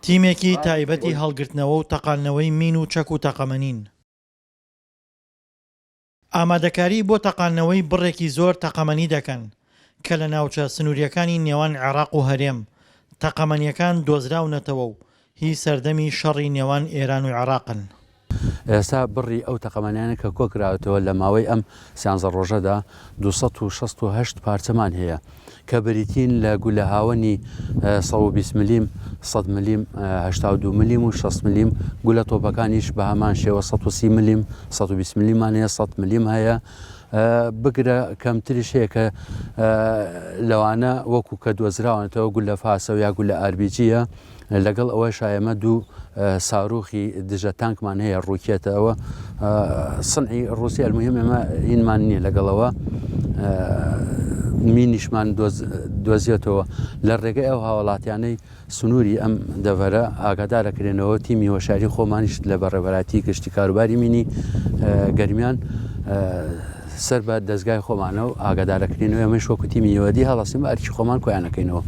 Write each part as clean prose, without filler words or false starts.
تیمێکی تایبەتی هەڵگرتنەوە و تەقاندنەوەی مین و چەک و تەقەمەنین. ئامادەکاری بۆ تەقاندنەوەی بڕێکی زۆر تەقەمەنی دەکەن کە لە ناوچە سنووریەکانی نێوان عێراق و هەرێم تەقەمەنیەکان دۆزراونەتەوە و هی سەردەمی شەڕی نێوان ئێران و عێراقن. ئێستا بڕی ئەو تەقەمەنیانە کە کۆکراوەتەوە لە ماوەی ئەم سیانزە ڕۆژەدا 268 پارچەمان هەیە کە بریتین لە گولە هاوەنی 120 ملیم 100 ملیم 82 ملیم و 6 ملیم گولە تۆپەکانیش بە هەمان شێوە 130 ملیم 120 ملیمان هەیە 100 ملیم هەیە. بگرە کەمتریش هەیە کە لەوانە وەکو کە دۆزراونەتەوە گولە فاسە و یا گولە ئاربیجیە لەگەڵ ئەوە شایەمە دوو ساروخی دژە تانکمان هەیە ڕووکێتەوە سنعی ڕووسی ئەلموهیم ئێمە هینمان نییە لەگەڵەوە مینیشمان دۆزیێتەوە لە ڕێگەی ئەو هاوڵاتیانەی سنووری ئەم دەڤەرە ئاگادارەکرێنەوە تیمی هۆشاری خۆمانیش لە بەڕێوەبەراتی گشتی کاروباری مینی گەرمیان سەر بە دەستگای خۆمانە و ئاگادارەکرێنەوە ئەمەش وەکو تیمی یۆدی هەڵاسیم ئەرکی خۆمان کۆیانەکەینەوە.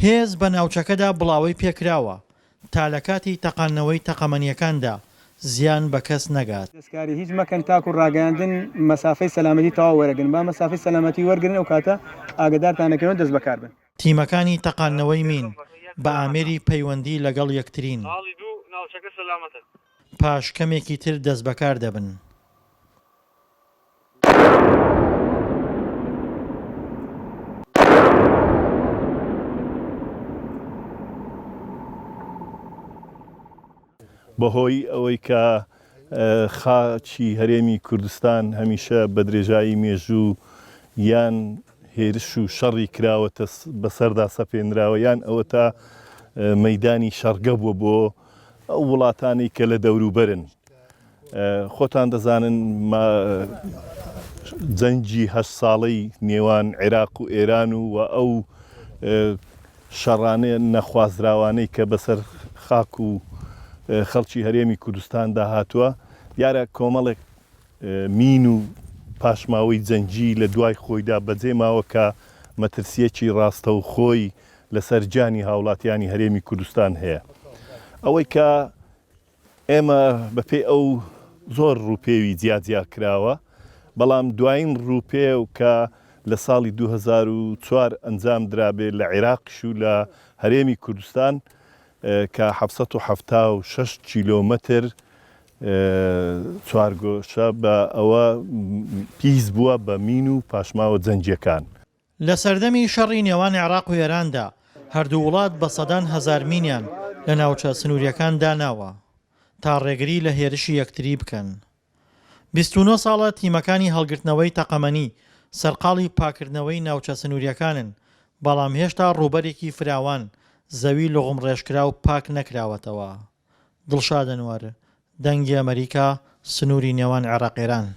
هێز بە ناوچەکەدا بڵاوی پێکراوە تا لە کاتی تەقاندنەوەی تەقەمەنیەکاندا زیان بە کەس نەگات. دەستکاری هیچ مەکەن تاکو ڕاگەاندن مەسافەی سەلامەتی تەواو وەرەگرن با مەسافەی سەلامەتی وەرگن ئەو کاتە ئاگادارتانەکەنەوە دەست بەکار بن. تیمەکانی تەقاندنەوەی مین بە ئامێری پەیوەندی لەگەڵ یەکترین پاش کەمێکی تر دەست بەکار دەبن. بەهۆی ئەوەی کە خاچی هەرێمی کوردستان هەمیشە بە درێژایی مێژوو یان هێرش و شەڕی کراوەتە بەسەردا سەپێنراوە یان ئەوە تا مەیدانی شەڕگە بووە بۆ ئەو وڵاتانی کە لە دەوروبەرن. خۆتان دەزانن جەنگی 8 ساڵەی نێوان عێراق و ئێران و ئەو شەڕانەیە نەخوازراوانەی کە بەسەر خاک و خەڵکی هەرێمی کوردستان داهاتووە دیارە کۆمەڵێک مین و پاشماوەی جەنگی لە دوای خۆیدا بەجێ ماوە کە مەترسیەکی ڕاستە و خۆی لەسەر جانی هاوڵاتیانی هەرێمی کوردستان هەیە. ئەوەی کە ئێمە بەپێی ئەو زۆر ڕووپێوی جیاجیا کراوە بەڵام دوایین ڕووپێ و کە لە ساڵی 2004 ئەنجام درابێ لە عێراقش و لە هەرێمی کوردستان کە 776 کیلۆمەتر چوارگۆشە بە ئەوە پیس بووە بە مین و پاشماوە جەنگیەکان. لە سەردەمی شەڕی نێوان عێراق و ئێراندا هەردوو وڵات بە سەدان هەزار مینیان لە ناوچە سنووریەکان داناوە تا ڕێگری لە هێرشی یەکتری بکەن. 29 ساڵە تیمەکانی هەڵگرتنەوەی تەقەمەنی سەرقاڵی پاکردنەوەی ناوچە سنووریەکانن بەڵام هێشتا ڕووبەرێکی فراوان زەوی لغم ڕێژکرا و پاک نەکراوەتەوە. دڵشاد ئەنوار، دەنگی ئەمریکا، سنووری نێوان عێراق ئێران.